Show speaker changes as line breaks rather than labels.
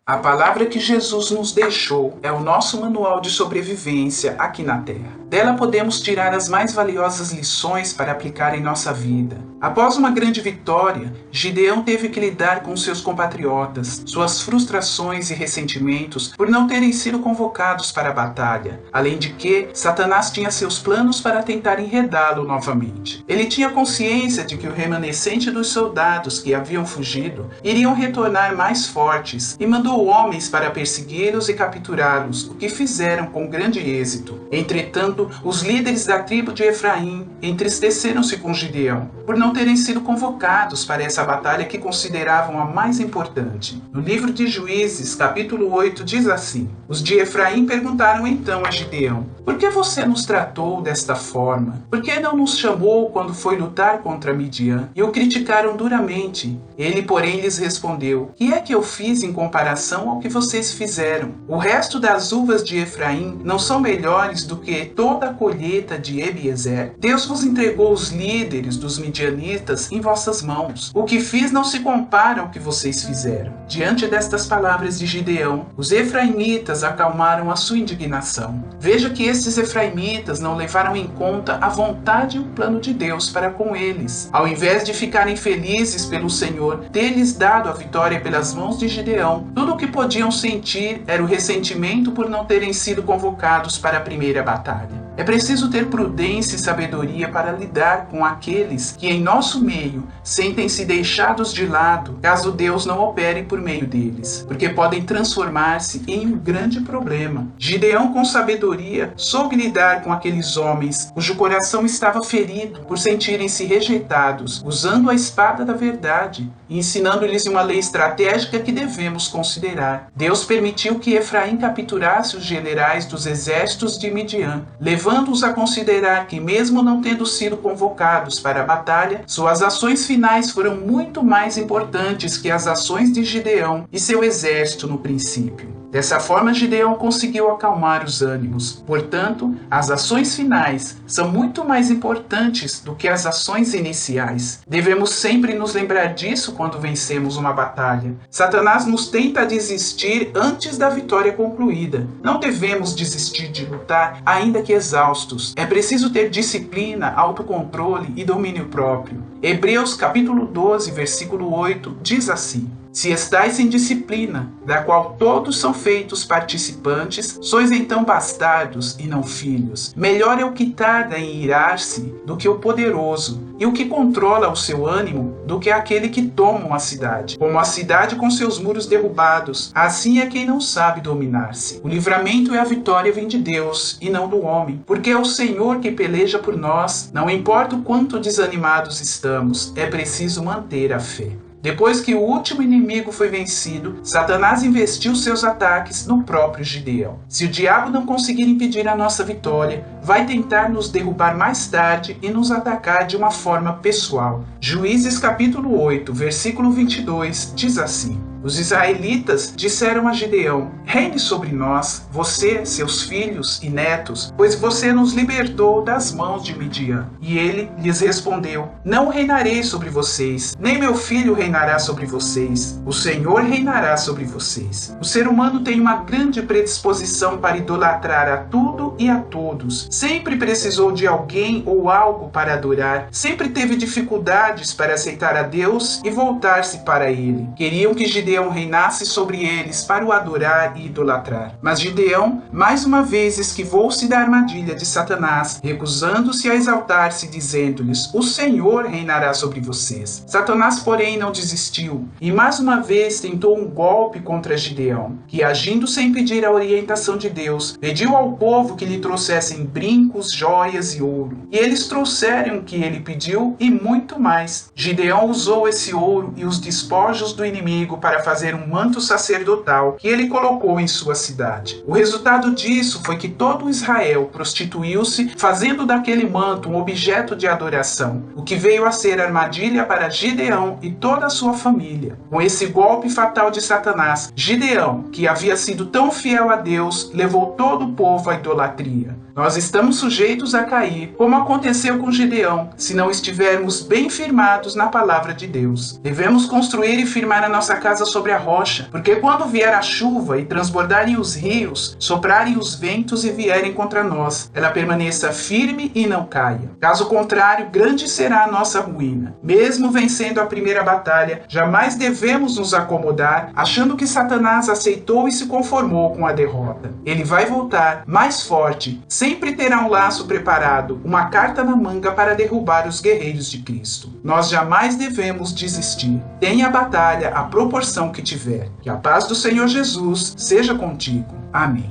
A palavra que Jesus nos deixou é o nosso manual de sobrevivência aqui na Terra. Dela podemos tirar as mais valiosas lições para aplicar em nossa vida. Após uma grande vitória, Gideão teve que lidar com seus compatriotas, suas frustrações e ressentimentos por não terem sido convocados para a batalha. Além de que, Satanás tinha seus planos para tentar enredá-lo novamente. Ele tinha consciência de que o remanescente dos soldados que haviam fugido iriam retornar mais fortes e mandou homens para persegui-los e capturá-los, o que fizeram com grande êxito. Entretanto, os líderes da tribo de Efraim entristeceram-se com Gideão, por não terem sido convocados para essa batalha que consideravam a mais importante. No livro de Juízes, capítulo 8, diz assim: Os de Efraim perguntaram então a Gideão: Por que você nos tratou desta forma? Por que não nos chamou quando foi lutar contra Midian? E o criticaram duramente. Ele, porém, lhes respondeu: Que é que eu fiz em comparação ao que vocês fizeram? O resto das uvas de Efraim não são melhores do que toda a colheita de Ebiezer? Deus vos entregou os líderes dos midianitas em vossas mãos. O que fiz não se compara ao que vocês fizeram. Diante destas palavras de Gideão, os efraimitas acalmaram a sua indignação. Veja que estes efraimitas não levaram em conta a vontade e o plano de Deus para com eles. Ao invés de ficarem felizes pelo Senhor ter-lhes dado a vitória pelas mãos de Gideão, tudo o que podiam sentir era o ressentimento por não terem sido convocados para a primeira batalha. É preciso ter prudência e sabedoria para lidar com aqueles que em nosso meio sentem-se deixados de lado caso Deus não opere por meio deles, porque podem transformar-se em um grande problema. Gideão, com sabedoria, soube lidar com aqueles homens cujo coração estava ferido por sentirem-se rejeitados, usando a espada da verdade e ensinando-lhes uma lei estratégica que devemos considerar. Deus permitiu que Efraim capturasse os generais dos exércitos de Midian, levando-os a considerar que, mesmo não tendo sido convocados para a batalha, suas ações finais foram muito mais importantes que as ações de Gideão e seu exército no princípio. Dessa forma, Gideão conseguiu acalmar os ânimos. Portanto, as ações finais são muito mais importantes do que as ações iniciais. Devemos sempre nos lembrar disso quando vencemos uma batalha. Satanás nos tenta desistir antes da vitória concluída. Não devemos desistir de lutar, ainda que exaustos. É preciso ter disciplina, autocontrole e domínio próprio. Hebreus capítulo 12, versículo 8, diz assim: Se estáis em disciplina, da qual todos são feitos participantes, sois então bastardos e não filhos. Melhor é o que tarda em irar-se do que o poderoso, e o que controla o seu ânimo do que aquele que toma uma cidade. Como a cidade com seus muros derrubados, assim é quem não sabe dominar-se. O livramento e a vitória vêm de Deus e não do homem, porque é o Senhor que peleja por nós. Não importa o quanto desanimados estamos, é preciso manter a fé. Depois que o último inimigo foi vencido, Satanás investiu seus ataques no próprio Gideão. Se o diabo não conseguir impedir a nossa vitória, vai tentar nos derrubar mais tarde e nos atacar de uma forma pessoal. Juízes capítulo 8, versículo 22, diz assim: Os israelitas disseram a Gideão: Reine sobre nós, você, seus filhos e netos, pois você nos libertou das mãos de Midian. E ele lhes respondeu: Não reinarei sobre vocês, nem meu filho reinará sobre vocês. O Senhor reinará sobre vocês. O ser humano tem uma grande predisposição para idolatrar a tudo e a todos. Sempre precisou de alguém ou algo para adorar. Sempre teve dificuldades para aceitar a Deus e voltar-se para Ele. Queriam que Gideão reinasse sobre eles para o adorar e idolatrar. Mas Gideão, mais uma vez, esquivou-se da armadilha de Satanás, recusando-se a exaltar-se, dizendo-lhes: O Senhor reinará sobre vocês. Satanás, porém, não desistiu, e mais uma vez tentou um golpe contra Gideão, que, agindo sem pedir a orientação de Deus, pediu ao povo que lhe trouxessem brincos, joias e ouro. E eles trouxeram o que ele pediu e muito mais. Gideão usou esse ouro e os despojos do inimigo para fazer um manto sacerdotal que ele colocou em sua cidade. O resultado disso foi que todo Israel prostituiu-se, fazendo daquele manto um objeto de adoração, o que veio a ser armadilha para Gideão e toda a sua família. Com esse golpe fatal de Satanás, Gideão, que havia sido tão fiel a Deus, levou todo o povo à idolatria. Nós estamos sujeitos a cair, como aconteceu com Gideão, se não estivermos bem firmados na palavra de Deus. Devemos construir e firmar a nossa casa sobre a rocha, porque quando vier a chuva e transbordarem os rios, soprarem os ventos e vierem contra nós, ela permaneça firme e não caia. Caso contrário, grande será a nossa ruína. Mesmo vencendo a primeira batalha, jamais devemos nos acomodar, achando que Satanás aceitou e se conformou com a derrota. Ele vai voltar mais forte, sempre terá um laço preparado, uma carta na manga para derrubar os guerreiros de Cristo. Nós jamais devemos desistir. Tenha a batalha à proporção que tiver. Que a paz do Senhor Jesus seja contigo. Amém.